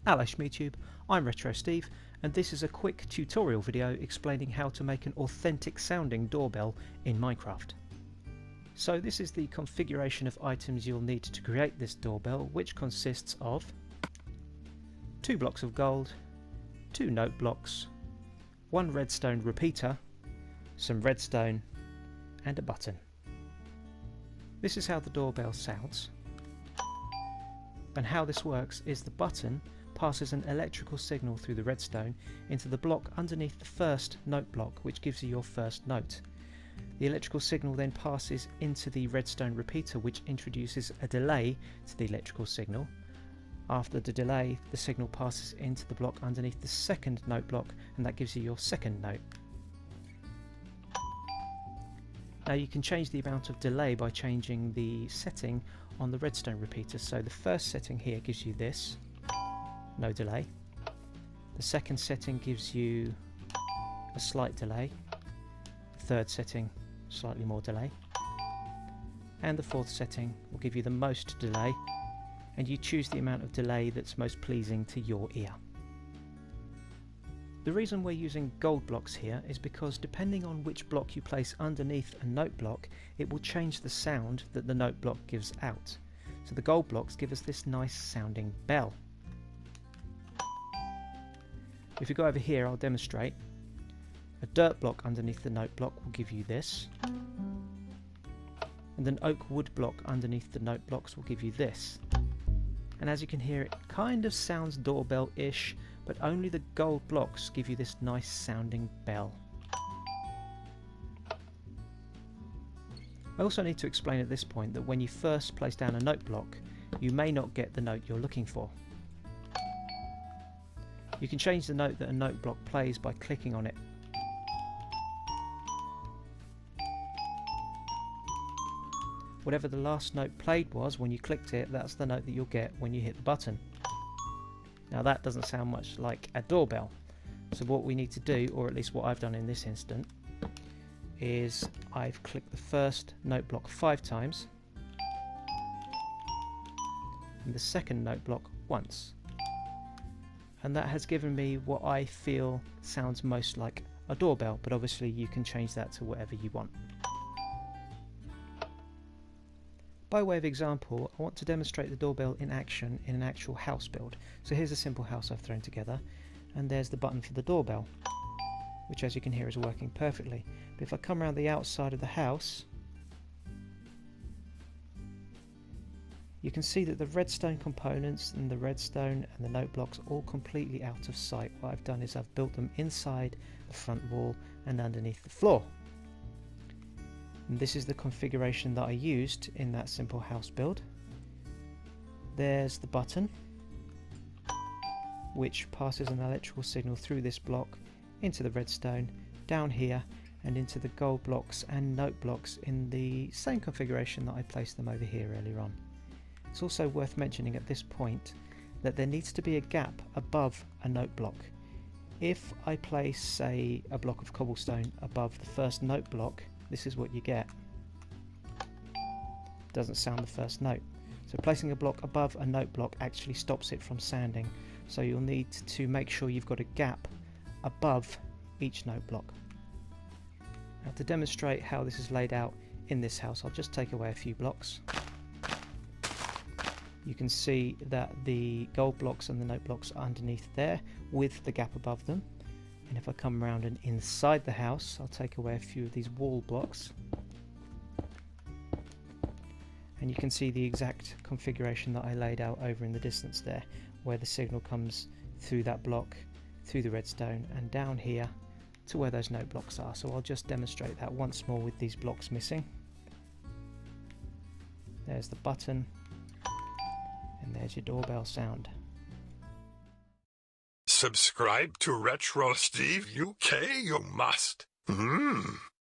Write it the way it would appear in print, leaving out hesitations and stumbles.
Hello YouTube, I'm Retro Steve and this is a quick tutorial video explaining how to make an authentic sounding doorbell in Minecraft. So this is the configuration of items you'll need to create this doorbell, which consists of 2 blocks of gold, 2 note blocks, 1 redstone repeater, some redstone and a button. This is how the doorbell sounds, and how this works is the button passes an electrical signal through the redstone into the block underneath the first note block, which gives you your first note. The electrical signal then passes into the redstone repeater, which introduces a delay to the electrical signal. After the delay, the signal passes into the block underneath the second note block, and that gives you your second note. Now you can change the amount of delay by changing the setting on the redstone repeater. So the first setting here gives you this, no delay. The second setting gives you a slight delay. The third setting, slightly more delay. And the fourth setting will give you the most delay, and you choose the amount of delay that's most pleasing to your ear. The reason we're using gold blocks here is because depending on which block you place underneath a note block, it will change the sound that the note block gives out. So the gold blocks give us this nice sounding bell. If we go over here, I'll demonstrate. A dirt block underneath the note block will give you this, and an oak wood block underneath the note blocks will give you this. And as you can hear, it kind of sounds doorbell-ish, but only the gold blocks give you this nice sounding bell. I also need to explain at this point that when you first place down a note block, you may not get the note you're looking for. You can change the note that a note block plays by clicking on it. Whatever the last note played was when you clicked it, that's the note that you'll get when you hit the button. Now that doesn't sound much like a doorbell, so what we need to do, or at least what I've done in this instant, is I've clicked the first note block 5 times and the second note block once, and that has given me what I feel sounds most like a doorbell, but obviously you can change that to whatever you want. By way of example, I want to demonstrate the doorbell in action in an actual house build. So here's a simple house I've thrown together, and there's the button for the doorbell, which as you can hear is working perfectly. But if I come around the outside of the house, you can see that the redstone components and the redstone and the note blocks are all completely out of sight. What I've done is I've built them inside the front wall and underneath the floor. And this is the configuration that I used in that simple house build. There's the button, which passes an electrical signal through this block into the redstone, down here, and into the gold blocks and note blocks in the same configuration that I placed them over here earlier on. It's also worth mentioning at this point that there needs to be a gap above a note block. If I place, say, a block of cobblestone above the first note block, this is what you get. Doesn't sound the first note. So placing a block above a note block actually stops it from sounding. So you'll need to make sure you've got a gap above each note block. Now to demonstrate how this is laid out in this house, I'll just take away a few blocks. You can see that the gold blocks and the note blocks are underneath there with the gap above them. And if I come around and inside the house, I'll take away a few of these wall blocks. And you can see the exact configuration that I laid out over in the distance there, where the signal comes through that block, through the redstone, and down here to where those note blocks are. So I'll just demonstrate that once more with these blocks missing. There's the button, and there's your doorbell sound. Subscribe to Retro Steve UK, you must.